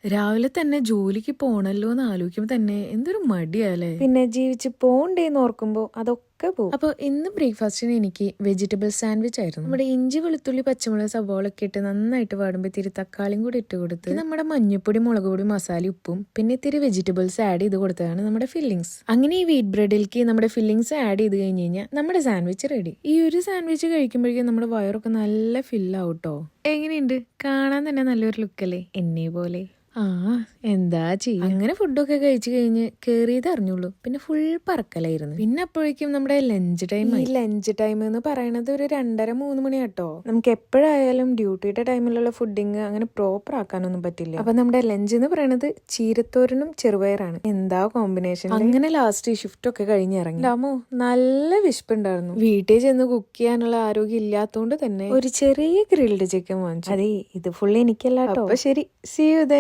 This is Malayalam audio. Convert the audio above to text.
രാവിലെ തന്നെ ജോലിക്ക് പോണല്ലോ എന്ന് ആലോചിക്കുമ്പോ തന്നെ എന്തൊരു മടിയാലേ. പിന്നെ ജീവിച്ച് പോണ്ടേന്ന് ഓർക്കുമ്പോ അതൊക്കെ പോകും. അപ്പോൾ ഇന്ന് ബ്രേക്ക്ഫാസ്റ്റിന് എനിക്ക് വെജിറ്റബിൾ സാൻഡ്വിച്ച് ആയിരുന്നു. നമ്മുടെ ഇഞ്ചി വെളുത്തുള്ളി പച്ചമുളക് സവോളൊക്കെ ഇട്ട് നന്നായിട്ട് വാടുമ്പോൾ ഇത്തിരി തക്കാളിയും കൂടി ഇട്ട് കൊടുത്ത് നമ്മുടെ മഞ്ഞപ്പൊടി മുളക് പൊടി മസാല ഉപ്പും പിന്നെ ഇത്തിരി വെജിറ്റബിൾസ് ആഡ് ചെയ്ത് കൊടുത്തതാണ് നമ്മുടെ ഫില്ലിങ്സ്. അങ്ങനെ ഈ വീറ്റ് ബ്രെഡിലേക്ക് നമ്മുടെ ഫില്ലിങ്സ് ആഡ് ചെയ്ത് കഴിഞ്ഞ് കഴിഞ്ഞാൽ നമ്മുടെ സാൻഡ്വിച്ച് റെഡി. ഈ ഒരു സാൻഡ്വിച്ച് കഴിക്കുമ്പോഴേക്കും നമ്മുടെ വയറൊക്കെ നല്ല ഫില്ലാവും കേട്ടോ. എങ്ങനെയുണ്ട്? കാണാൻ തന്നെ നല്ലൊരു ലുക്കല്ലേ, എന്നെ പോലെ. ആ എന്താ ചെയ്യ. അങ്ങനെ ഫുഡൊക്കെ കഴിച്ചു കഴിഞ്ഞ് കേറിയത് അറിഞ്ഞുള്ളൂ. പിന്നെ ഫുൾ പറക്കലായിരുന്നു. പിന്നെ അപ്പോഴേക്കും നമ്മുടെ ലഞ്ച് ടൈം. ഈ ലഞ്ച് ടൈം എന്ന് പറയണത് ഒരു 2:30-3 മണി കേട്ടോ. നമുക്ക് എപ്പോഴായാലും ഡ്യൂട്ടിയുടെ ടൈമിലുള്ള ഫുഡിങ് അങ്ങനെ പ്രോപ്പർ ആക്കാനൊന്നും പറ്റില്ല. അപ്പൊ നമ്മുടെ ലഞ്ച് എന്ന് പറയണത് ചീരത്തോരനും ചെറുപയറാണ്. എന്താ കോമ്പിനേഷൻ. അങ്ങനെ ലാസ്റ്റ് ഷിഫ്റ്റ് ഒക്കെ കഴിഞ്ഞ് ഇറങ്ങി. അമ്മോ നല്ല വിശപ്പുണ്ടായിരുന്നു. വീട്ടിൽ ചെന്ന് കുക്ക് ചെയ്യാനുള്ള ആരോഗ്യം ഇല്ലാത്തോണ്ട് തന്നെ ഒരു ചെറിയ ഗ്രിൽഡ് ചിക്കൻ വാങ്ങിച്ചു. അതെ, ഇത് ഫുൾ എനിക്കല്ല കേട്ടോ. അപ്പൊ ശരി, സീ യു ദെൻ.